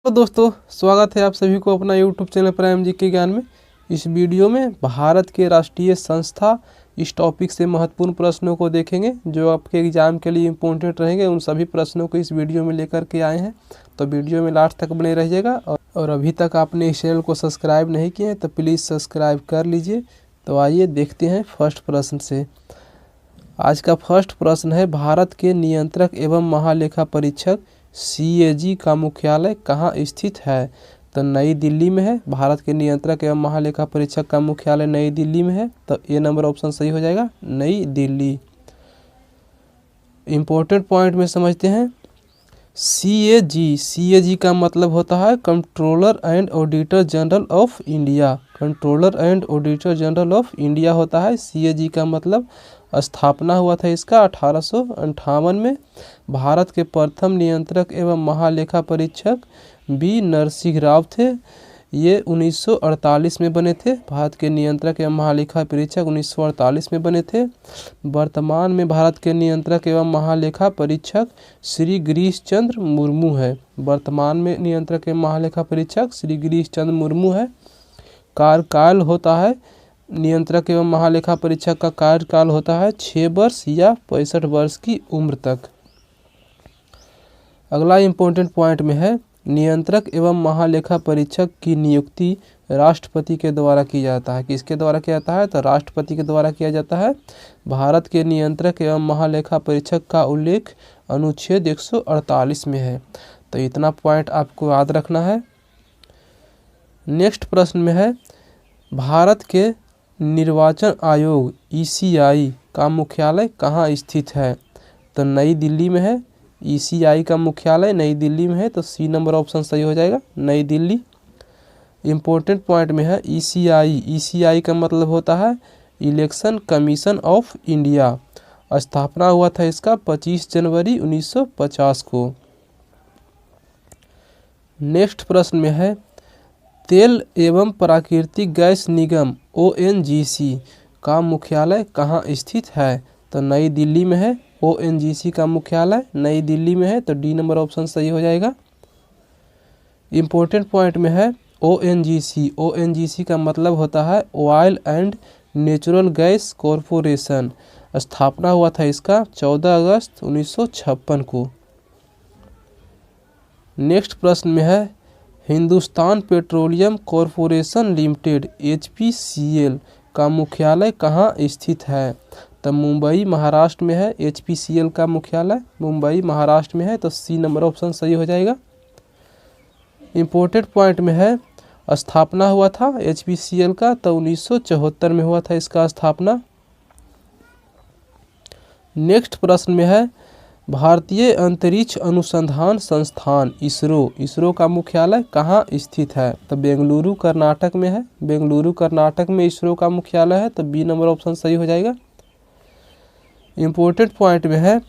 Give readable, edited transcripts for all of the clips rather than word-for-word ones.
तो दोस्तों स्वागत है आप सभी को अपना YouTube चैनल प्राइम जी के ज्ञान में। इस वीडियो में भारत के राष्ट्रीय संस्था इस टॉपिक से महत्वपूर्ण प्रश्नों को देखेंगे जो आपके एग्जाम के लिए इम्पोर्टेंट रहेंगे। उन सभी प्रश्नों को इस वीडियो में लेकर के आए हैं, तो वीडियो में लास्ट तक बने रहिएगा। और अभी तक आपने इस चैनल को सब्सक्राइब नहीं किए हैं तो प्लीज़ सब्सक्राइब कर लीजिए। तो आइए देखते हैं फर्स्ट प्रश्न से। आज का फर्स्ट प्रश्न है, भारत के नियंत्रक एवं महालेखा परीक्षक CAG का मुख्यालय कहाँ स्थित है? तो नई दिल्ली में है। भारत के नियंत्रक एवं महालेखा परीक्षक का मुख्यालय नई दिल्ली में है, तो ए नंबर ऑप्शन सही हो जाएगा, नई दिल्ली। इम्पोर्टेंट पॉइंट में समझते हैं। CAG का मतलब होता है controller and auditor general of India. Controller and auditor general of India होता है CAG का मतलब। स्थापना हुआ था इसका 1858 में। भारत के प्रथम नियंत्रक एवं महालेखा परीक्षक B नरसिंह राव थे। ये 1948 में बने थे। भारत के नियंत्रक एवं महालेखा परीक्षक 1948 में बने थे। वर्तमान में भारत के नियंत्रक एवं महालेखा परीक्षक श्री गिरीश चंद्र मुर्मू है। वर्तमान में नियंत्रक एवं महालेखा परीक्षक श्री गिरीश चंद्र मुर्मू है। कार्यकाल होता है नियंत्रक एवं महालेखा परीक्षक का कार्यकाल होता है 6 वर्ष या 65 वर्ष की उम्र तक। अगला इम्पोर्टेंट पॉइंट में है, नियंत्रक एवं महालेखा परीक्षक की नियुक्ति राष्ट्रपति के द्वारा की जाता है। किसके द्वारा किया जाता है? तो राष्ट्रपति के द्वारा किया जाता है। भारत के नियंत्रक एवं महालेखा परीक्षक का उल्लेख अनुच्छेद 148 में है। तो इतना पॉइंट आपको याद रखना है। नेक्स्ट प्रश्न में है, भारत के निर्वाचन आयोग ECI का मुख्यालय कहाँ स्थित है? तो नई दिल्ली में है। ECI का मुख्यालय नई दिल्ली में है, तो सी नंबर ऑप्शन सही हो जाएगा, नई दिल्ली। इम्पोर्टेंट पॉइंट में है ECI का मतलब होता है इलेक्शन कमीशन ऑफ इंडिया। स्थापना हुआ था इसका 25 जनवरी 1950 को। नेक्स्ट प्रश्न में है, तेल एवं प्राकृतिक गैस निगम ONGC का मुख्यालय कहाँ स्थित है? तो नई दिल्ली में है। ONGC का मुख्यालय नई दिल्ली में है, तो डी नंबर ऑप्शन सही हो जाएगा। इम्पोर्टेंट पॉइंट में है ONGC का मतलब होता है oil and natural gas corporation. स्थापना हुआ था इसका 14 अगस्त 1956 को। नेक्स्ट प्रश्न में है, Hindustan petroleum corporation limited HPCL का मुख्यालय कहाँ स्थित है? तो मुंबई महाराष्ट्र में है। HPCL का मुख्यालय मुंबई महाराष्ट्र में है, तो सी नंबर ऑप्शन सही हो जाएगा। इम्पोर्टेंट पॉइंट में है, स्थापना हुआ था HPCL का तो 1974 में हुआ था इसका स्थापना। नेक्स्ट प्रश्न में है, भारतीय अंतरिक्ष अनुसंधान संस्थान इसरो का मुख्यालय कहाँ स्थित है? तो बेंगलुरु कर्नाटक में है। बेंगलुरु कर्नाटक में इसरो का मुख्यालय है, तो बी नंबर ऑप्शन सही हो जाएगा। इम्पोर्टेंट पॉइंट में है,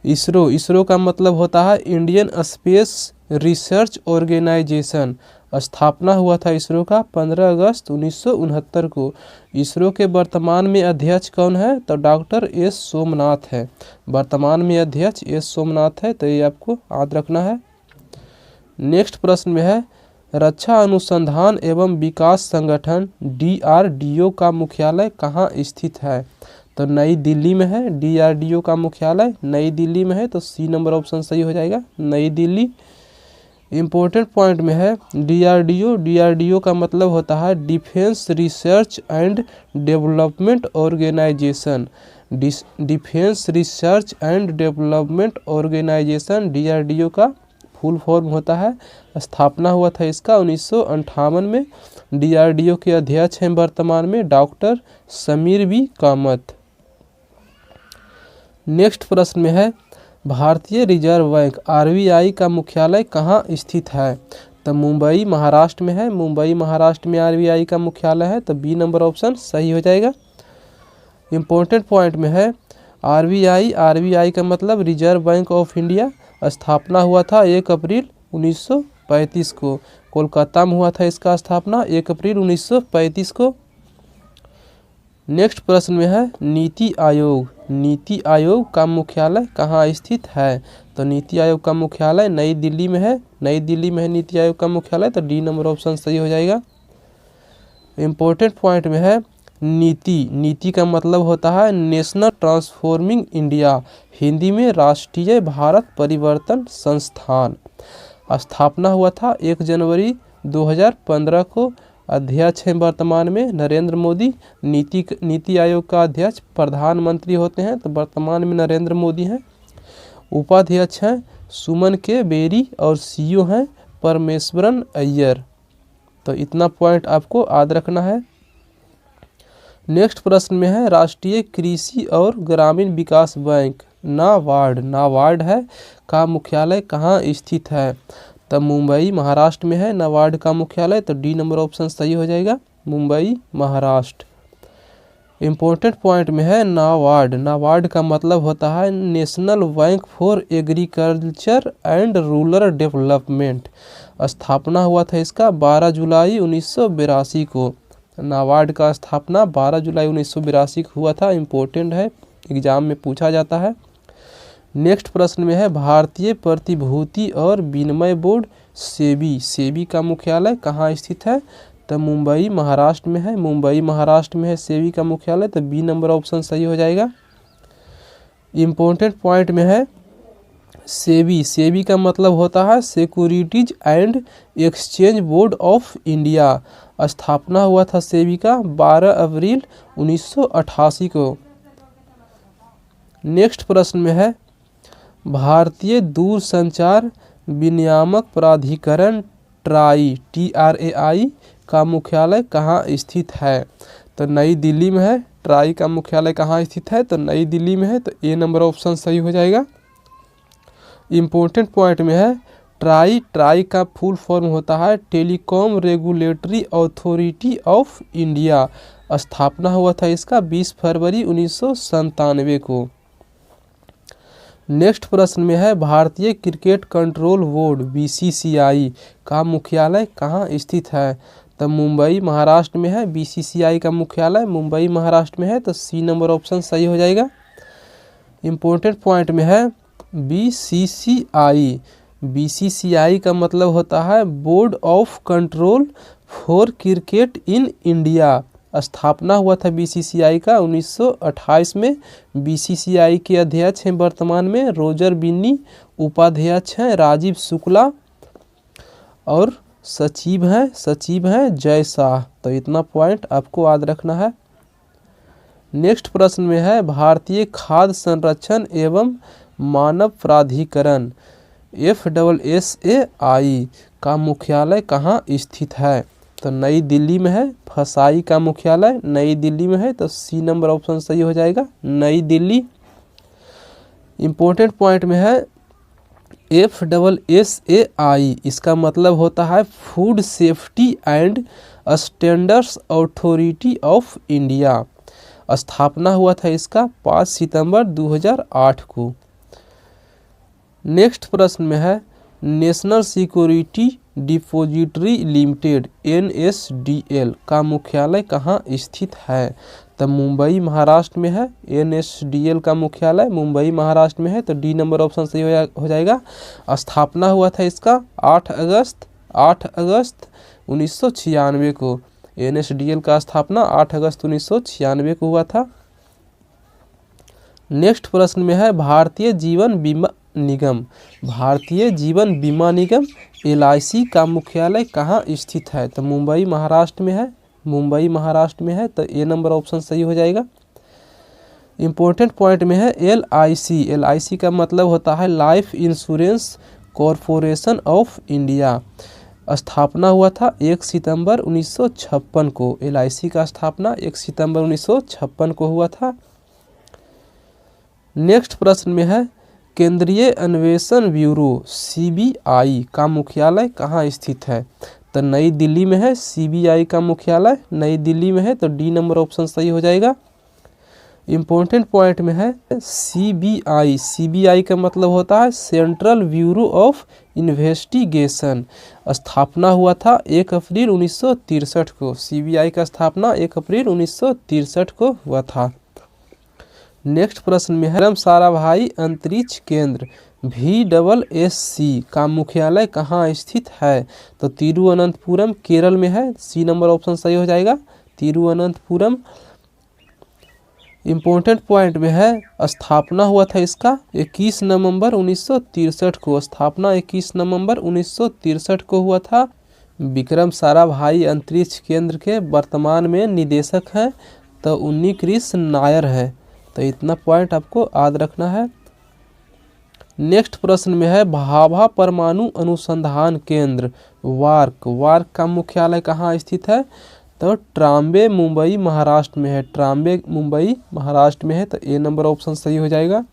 इसरो का मतलब होता है इंडियन स्पेस रिसर्च ऑर्गेनाइजेशन। स्थापना हुआ था इसरो का 15 अगस्त 1969 को। इसरो के वर्तमान में अध्यक्ष कौन है? तो डॉक्टर S सोमनाथ है। वर्तमान में अध्यक्ष S सोमनाथ है, तो ये आपको याद रखना है। नेक्स्ट प्रश्न में है, रक्षा अनुसंधान एवं विकास संगठन DRDO का मुख्यालय कहाँ स्थित है? तो नई दिल्ली में है। DRDO का मुख्यालय नई दिल्ली में है, तो सी नंबर ऑप्शन सही हो जाएगा, नई दिल्ली। इम्पोर्टेंट पॉइंट में है, DRDO का मतलब होता है defence research and development organisation. Defence research and development organisation DRDO का फुल फॉर्म होता है। स्थापना हुआ था इसका 1958 में। DRDO के अध्यक्ष हैं वर्तमान में doctor Sameer B Kamat. Next प्रश्न में है, भारतीय रिजर्व बैंक RBI का मुख्यालय कहाँ स्थित है? तो मुंबई महाराष्ट्र में है। मुंबई महाराष्ट्र में RBI का मुख्यालय है, तो बी नंबर ऑप्शन सही हो जाएगा। इम्पोर्टेंट पॉइंट में है, RBI का मतलब रिजर्व बैंक ऑफ इंडिया। स्थापना हुआ था 1 अप्रैल 1935 को। कोलकाता में हुआ था इसका स्थापना 1 अप्रैल 1935 को। नेक्स्ट प्रश्न में है, नीति आयोग का मुख्यालय कहाँ स्थित है? तो नीति आयोग का मुख्यालय नई दिल्ली में है। नई दिल्ली में है नीति आयोग का मुख्यालय, तो डी नंबर ऑप्शन सही हो जाएगा। इम्पोर्टेंट पॉइंट में है नीति। नीति का मतलब होता है नेशनल ट्रांसफॉर्मिंग इंडिया, हिंदी में राष्ट्रीय भारत परिवर्तन संस्थान। स्थापना हुआ था 1 जनवरी 2015 को। अध्यक्ष हैं वर्तमान में नरेंद्र मोदी। नीति आयोग का अध्यक्ष प्रधानमंत्री होते हैं, तो वर्तमान में नरेंद्र मोदी हैं। उपाध्यक्ष हैं सुमन के बेरी और सीईओ हैं परमेश्वरन अय्यर। तो इतना पॉइंट आपको याद रखना है। नेक्स्ट प्रश्न में है राष्ट्रीय कृषि और ग्रामीण विकास बैंक नाबार्ड है का मुख्यालय कहाँ स्थित है? तो मुंबई महाराष्ट्र में है नाबार्ड का मुख्यालय, तो डी नंबर ऑप्शन सही हो जाएगा, मुंबई महाराष्ट्र। इम्पोर्टेंट पॉइंट में है नाबार्ड का मतलब होता है national bank for agriculture and rural development. स्थापना हुआ था इसका 12 जुलाई 1982 को। नाबार्ड का स्थापना 12 जुलाई 1982 को हुआ था। इम्पोर्टेंट है, एग्जाम में पूछा जाता है। नेक्स्ट प्रश्न में है भारतीय प्रतिभूति और विनिमय बोर्ड सेबी का मुख्यालय कहाँ स्थित है? तो मुंबई महाराष्ट्र में है, मुंबई महाराष्ट्र में है सेबी का मुख्यालय, तो बी नंबर ऑप्शन सही हो जाएगा। इम्पोर्टेंट पॉइंट में है सेबी का मतलब होता है securities and exchange board of India. स्थापना हुआ था सेबी का 12 अप्रैल 1988 को। नेक्स्ट प्रश्न में है भारतीय दूरसंचार विनियामक प्राधिकरण TRAI का मुख्यालय कहाँ स्थित है? तो नई दिल्ली में है। ट्राई का मुख्यालय कहाँ स्थित है? तो नई दिल्ली में है, तो ए नंबर ऑप्शन सही हो जाएगा। इम्पोर्टेंट पॉइंट में है ट्राई का फुल फॉर्म होता है telecom regulatory authority of India. स्थापना हुआ था इसका 20 फरवरी 1997 को। नेक्स्ट प्रश्न में है भारतीय क्रिकेट कंट्रोल बोर्ड BCCI का मुख्यालय कहाँ स्थित है? तो मुंबई महाराष्ट्र में है। BCCI का मुख्यालय मुंबई महाराष्ट्र में है, तो सी नंबर ऑप्शन सही हो जाएगा। इम्पोर्टेंट पॉइंट में है BCCI का मतलब होता है board of control for cricket in India. स्थापना हुआ था BCCI का 1928 में। BCCI के अध्यक्ष हैं वर्तमान में रोजर बिन्नी। उपाध्यक्ष हैं राजीव शुक्ला और सचिव हैं जय शाह। तो इतना पॉइंट आपको याद रखना है। नेक्स्ट प्रश्न में है भारतीय खाद्य संरक्षण एवं मानव प्राधिकरण FSSAI का मुख्यालय कहाँ स्थित है? तो नई दिल्ली में है। फसाई का मुख्यालय नई दिल्ली में है, तो सी नंबर ऑप्शन सही हो जाएगा, नई दिल्ली। इम्पोर्टेंट पॉइंट में है FSSAI, इसका मतलब होता है food safety and standards authority of India. स्थापना हुआ था इसका 5 सितंबर 2008 को। नेक्स्ट प्रश्न में है national security depository limited NSDL का मुख्यालय कहाँ स्थित है? तो मुंबई महाराष्ट्र में है। NSDL का मुख्यालय मुंबई महाराष्ट्र में है, तो डी नंबर ऑप्शन सही हो जाएगा। स्थापना हुआ था इसका 8 अगस्त 1996 को। NSDL का स्थापना 8 अगस्त 1996 को हुआ था। नेक्स्ट प्रश्न में है भारतीय जीवन बीमा निगम LIC का मुख्यालय कहाँ स्थित है? तो मुंबई महाराष्ट्र में है, तो ए नंबर ऑप्शन सही हो जाएगा। इम्पोर्टेंट पॉइंट में है LIC का मतलब होता है life insurance corporation of India. स्थापना हुआ था 1 सितंबर 1956 को। LIC का स्थापना 1 सितंबर 1956 को हुआ था। नेक्स्ट प्रश्न में है केंद्रीय अन्वेषण ब्यूरो CBI का मुख्यालय कहाँ स्थित है? तो नई दिल्ली में है। CBI का मुख्यालय नई दिल्ली में है, तो डी नंबर ऑप्शन सही हो जाएगा। इम्पोर्टेंट पॉइंट में है CBI का मतलब होता है सेंट्रल ब्यूरो ऑफ इन्वेस्टिगेशन। स्थापना हुआ था 1 अप्रैल 1963 को। CBI का स्थापना 1 अप्रैल 1963 को हुआ था। नेक्स्ट प्रश्न में है विक्रम साराभाई अंतरिक्ष केंद्र VSSC का मुख्यालय कहाँ स्थित है? तो तिरुवनंतपुरम केरल में है। सी नंबर ऑप्शन सही हो जाएगा, तिरुवनंतपुरम। इम्पोर्टेंट पॉइंट में है, स्थापना हुआ था इसका 21 नवंबर 1963 को। स्थापना 21 नवंबर 1963 को हुआ था। विक्रम साराभाई अंतरिक्ष केंद्र के वर्तमान में निदेशक हैं तो उन्नी कृष्ण नायर है। तो इतना पॉइंट आपको याद रखना है। नेक्स्ट प्रश्न में है, भाभा परमाणु अनुसंधान केंद्र वार्क का मुख्यालय कहाँ स्थित है? तो ट्राम्बे मुंबई महाराष्ट्र में है। ट्राम्बे मुंबई महाराष्ट्र में है। तो ए नंबर ऑप्शन सही हो जाएगा।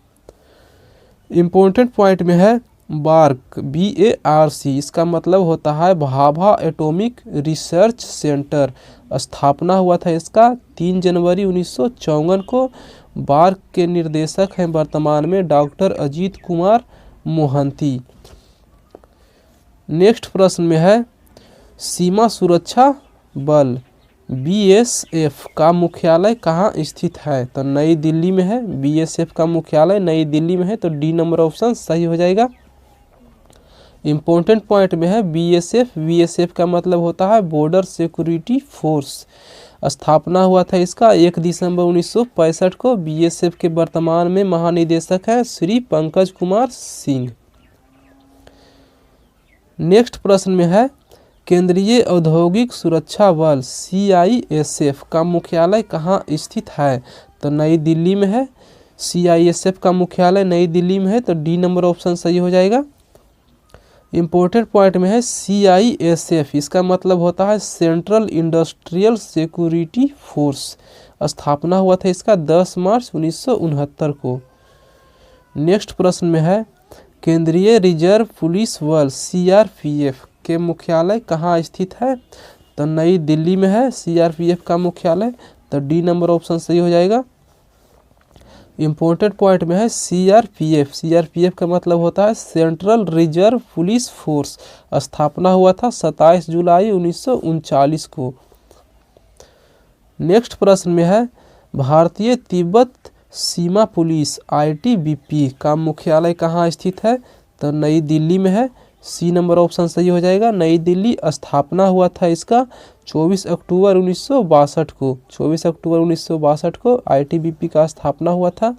इम्पोर्टेंट पॉइंट में है, बार्क BARC इसका मतलब होता है भाभा एटॉमिक रिसर्च सेंटर। स्थापना हुआ था इसका 3 जनवरी 1954 को। बार्क के निर्देशक हैं वर्तमान में डॉक्टर अजीत कुमार मोहंती। नेक्स्ट प्रश्न में है, सीमा सुरक्षा बल BSF का मुख्यालय कहाँ स्थित है? तो नई दिल्ली में है। BSF का मुख्यालय नई दिल्ली में है। तो डी नंबर ऑप्शन सही हो जाएगा। इम्पोर्टेंट पॉइंट में है, BSF का मतलब होता है बॉर्डर सिक्योरिटी फोर्स। स्थापना हुआ था इसका 1 दिसंबर 1965 को। BSF के वर्तमान में महानिदेशक हैं श्री पंकज कुमार सिंह। नेक्स्ट प्रश्न में है, केंद्रीय औद्योगिक सुरक्षा बल CISF का मुख्यालय कहाँ स्थित है? तो नई दिल्ली में है। CISF का मुख्यालय नई दिल्ली में है। तो डी नंबर ऑप्शन सही हो जाएगा। इम्पोर्टेंट पॉइंट में है, CISF इसका मतलब होता है सेंट्रल इंडस्ट्रियल सिक्योरिटी फोर्स। स्थापना हुआ था इसका 10 मार्च 1969 को। नेक्स्ट प्रश्न में है, केंद्रीय रिजर्व पुलिस बल CRPF के मुख्यालय कहाँ स्थित है? तो नई दिल्ली में है CRPF का मुख्यालय। तो डी नंबर ऑप्शन सही हो जाएगा। इम्पोर्टेंट पॉइंट में है, CRPF का मतलब होता है सेंट्रल रिजर्व पुलिस फोर्स। स्थापना हुआ था 27 जुलाई 1939 को। नेक्स्ट प्रश्न में है, भारतीय तिब्बत सीमा पुलिस ITBP का मुख्यालय कहाँ स्थित है? तो नई दिल्ली में है। सी नंबर ऑप्शन सही हो जाएगा, नई दिल्ली। स्थापना हुआ था इसका 24 अक्टूबर 1962 को। 24 अक्टूबर 1962 को ITBP का स्थापना हुआ था।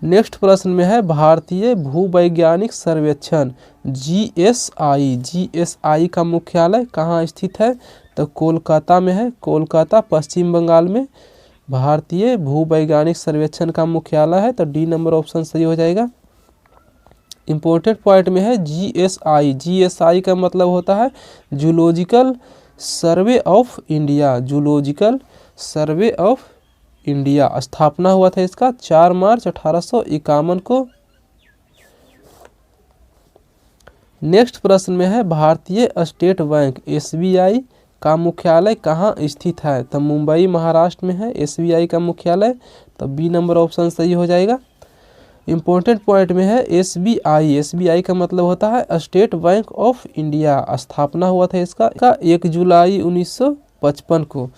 नेक्स्ट प्रश्न में है, भारतीय भूवैज्ञानिक सर्वेक्षण GSI का मुख्यालय कहाँ स्थित है? तो कोलकाता में है। कोलकाता पश्चिम बंगाल में भारतीय भूवैज्ञानिक सर्वेक्षण का मुख्यालय है। तो डी नंबर ऑप्शन सही हो जाएगा। इम्पोर्टेंट पॉइंट में है, GSI का मतलब होता है zoological survey of India. Zoological survey of India. स्थापना हुआ था इसका 4 मार्च 1851 को। नेक्स्ट प्रश्न में है, भारतीय स्टेट बैंक SBI का मुख्यालय कहाँ स्थित है? तो मुंबई महाराष्ट्र में है SBI का मुख्यालय। तो बी नंबर ऑप्शन सही हो जाएगा। इम्पोर्टेंट पॉइंट में है, SBI का मतलब होता है स्टेट बैंक ऑफ इंडिया। स्थापना हुआ था इसका 1 जुलाई 1955 को।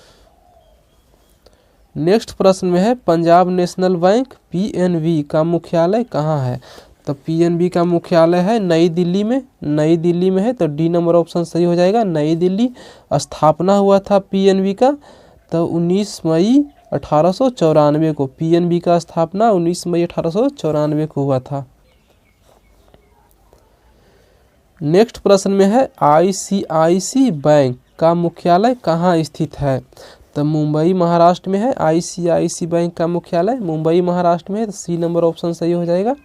नेक्स्ट प्रश्न में है, पंजाब नेशनल बैंक PNB का मुख्यालय कहाँ है? तो PNB का मुख्यालय है नई दिल्ली में। नई दिल्ली में है। तो डी नंबर ऑप्शन सही हो जाएगा, नई दिल्ली। स्थापना हुआ था PNB का तो 19 मई 1894 को। PNB का स्थापना 19 मई 1894 को हुआ था। नेक्स्ट प्रश्न में है, ICICI बैंक का मुख्यालय कहाँ स्थित है? तो मुंबई महाराष्ट्र में है। ICICI बैंक का मुख्यालय मुंबई महाराष्ट्र में है। तो सी नंबर ऑप्शन सही हो जाएगा।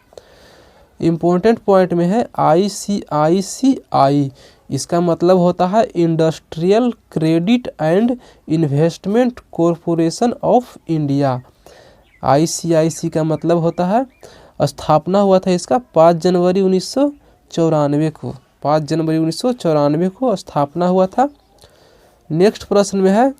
इम्पोर्टेंट पॉइंट में है, ICICI इसका मतलब होता है industrial credit and investment corporation of India. ICICI का मतलब होता है, स्थापना हुआ था इसका 5 जनवरी 1994 को। 5 जनवरी 1994 को स्थापना हुआ था। नेक्स्ट प्रश्न में है,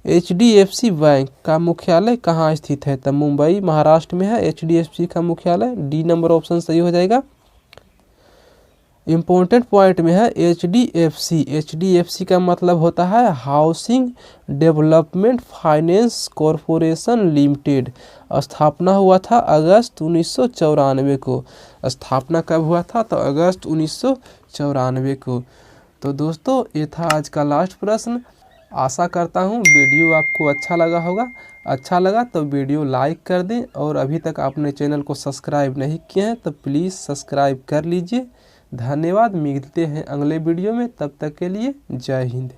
HDFC बैंक का मुख्यालय कहाँ स्थित है? तो मुंबई महाराष्ट्र में है HDFC का मुख्यालय। डी नंबर ऑप्शन सही हो जाएगा। इम्पोर्टेंट पॉइंट में है HDFC। HDFC का मतलब होता है housing development finance corporation limited. स्थापना हुआ था अगस्त 1994 को। स्थापना कब हुआ था? तो अगस्त 1994 को। तो दोस्तों ये था आज का लास्ट प्रश्न। आशा करता हूँ वीडियो आपको अच्छा लगा होगा। अच्छा लगा तो वीडियो लाइक कर दें, और अभी तक आपने चैनल को सब्सक्राइब नहीं किए हैं तो प्लीज़ सब्सक्राइब कर लीजिए। धन्यवाद। मिलते हैं अगले वीडियो में, तब तक के लिए जय हिंद।